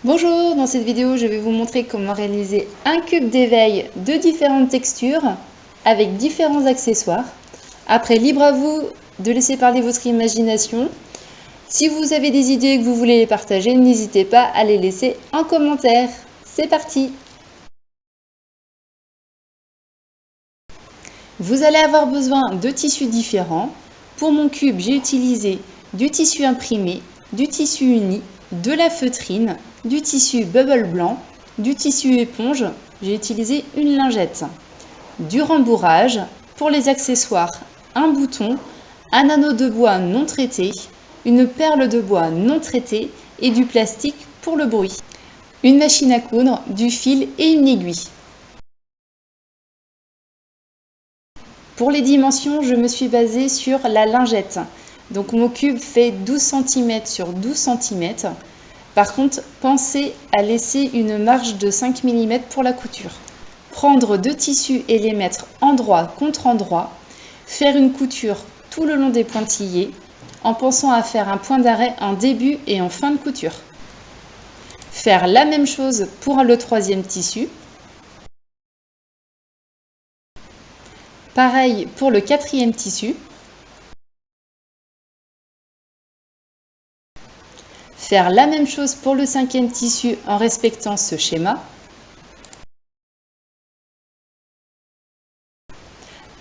Bonjour, dans cette vidéo je vais vous montrer comment réaliser un cube d'éveil de différentes textures avec différents accessoires. Après, libre à vous de laisser parler votre imagination. Si vous avez des idées et que vous voulez les partager, n'hésitez pas à les laisser en commentaire. C'est parti! Vous allez avoir besoin de tissus différents. Pour mon cube, j'ai utilisé du tissu imprimé, du tissu uni, de la feutrine, du tissu bubble blanc, du tissu éponge, j'ai utilisé une lingette, du rembourrage, pour les accessoires, un bouton, un anneau de bois non traité, une perle de bois non traitée et du plastique pour le bruit, une machine à coudre, du fil et une aiguille. Pour les dimensions, je me suis basée sur la lingette. Donc mon cube fait 12 cm sur 12 cm. Par contre, pensez à laisser une marge de 5 mm pour la couture. Prendre deux tissus et les mettre endroit contre endroit. Faire une couture tout le long des pointillés en pensant à faire un point d'arrêt en début et en fin de couture. Faire la même chose pour le troisième tissu. Pareil pour le quatrième tissu. Faire la même chose pour le cinquième tissu en respectant ce schéma.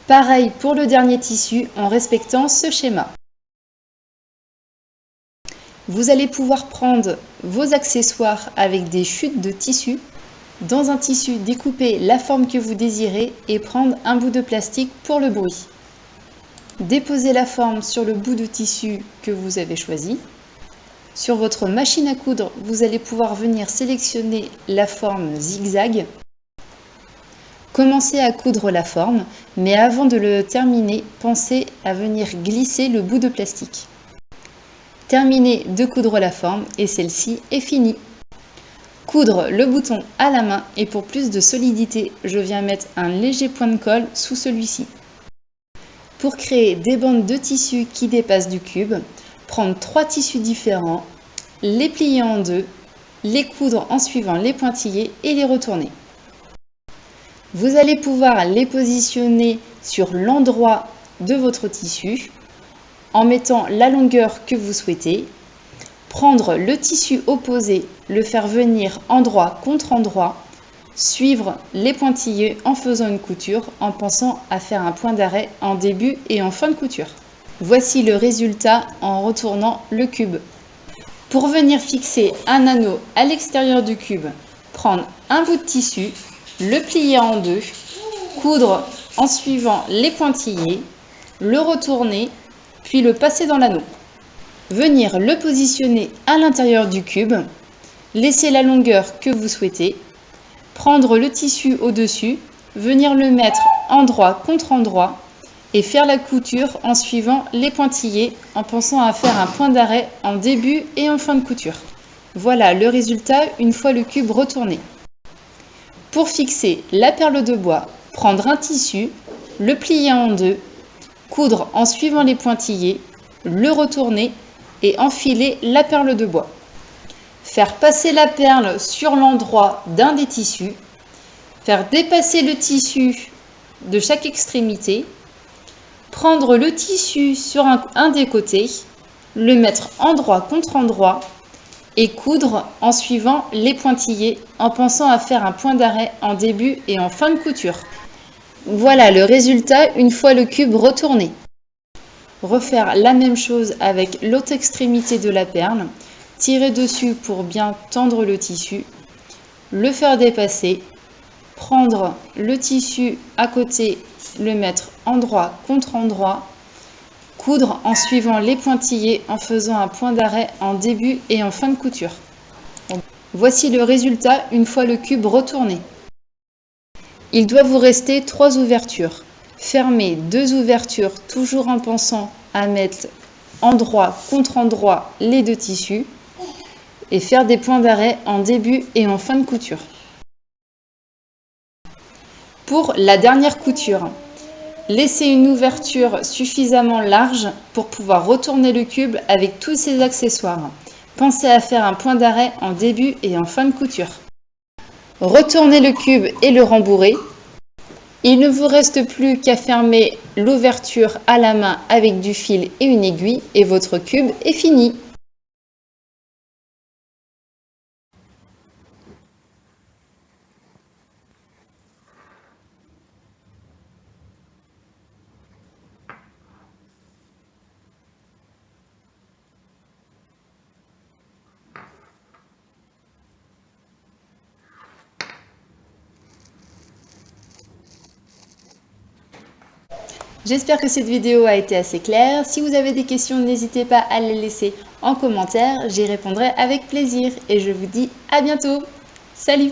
Pareil pour le dernier tissu en respectant ce schéma. Vous allez pouvoir prendre vos accessoires avec des chutes de tissu. Dans un tissu, découper la forme que vous désirez et prendre un bout de plastique pour le bruit. Déposez la forme sur le bout de tissu que vous avez choisi. Sur votre machine à coudre, vous allez pouvoir venir sélectionner la forme zigzag. Commencez à coudre la forme, mais avant de le terminer, pensez à venir glisser le bout de plastique. Terminez de coudre la forme et celle-ci est finie. Coudre le bouton à la main et pour plus de solidité, je viens mettre un léger point de colle sous celui-ci. Pour créer des bandes de tissu qui dépassent du cube, prendre 3 tissus différents, les plier en deux, les coudre en suivant les pointillés et les retourner. Vous allez pouvoir les positionner sur l'endroit de votre tissu en mettant la longueur que vous souhaitez. Prendre le tissu opposé, le faire venir endroit contre endroit, suivre les pointillés en faisant une couture en pensant à faire un point d'arrêt en début et en fin de couture. Voici le résultat en retournant le cube. Pour venir fixer un anneau à l'extérieur du cube, prendre un bout de tissu, le plier en deux, coudre en suivant les pointillés, le retourner, puis le passer dans l'anneau. Venir le positionner à l'intérieur du cube, laisser la longueur que vous souhaitez, prendre le tissu au-dessus, venir le mettre endroit contre endroit et faire la couture en suivant les pointillés en pensant à faire un point d'arrêt en début et en fin de couture. Voilà le résultat une fois le cube retourné. Pour fixer la perle de bois, prendre un tissu, le plier en deux, coudre en suivant les pointillés, le retourner et enfiler la perle de bois. Faire passer la perle sur l'endroit d'un des tissus, faire dépasser le tissu de chaque extrémité, prendre le tissu sur un des côtés, le mettre endroit contre endroit et coudre en suivant les pointillés en pensant à faire un point d'arrêt en début et en fin de couture. Voilà le résultat une fois le cube retourné. Refaire la même chose avec l'autre extrémité de la perle, tirer dessus pour bien tendre le tissu, le faire dépasser, prendre le tissu à côté, le mettre endroit contre endroit, coudre en suivant les pointillés en faisant un point d'arrêt en début et en fin de couture. Voici le résultat une fois le cube retourné. Il doit vous rester 3 ouvertures. Fermez 2 ouvertures toujours en pensant à mettre endroit contre endroit les 2 tissus et faire des points d'arrêt en début et en fin de couture. Pour la dernière couture, laissez une ouverture suffisamment large pour pouvoir retourner le cube avec tous ses accessoires. Pensez à faire un point d'arrêt en début et en fin de couture. Retournez le cube et le rembourrez. Il ne vous reste plus qu'à fermer l'ouverture à la main avec du fil et une aiguille et votre cube est fini. J'espère que cette vidéo a été assez claire. Si vous avez des questions, n'hésitez pas à les laisser en commentaire. J'y répondrai avec plaisir et je vous dis à bientôt. Salut!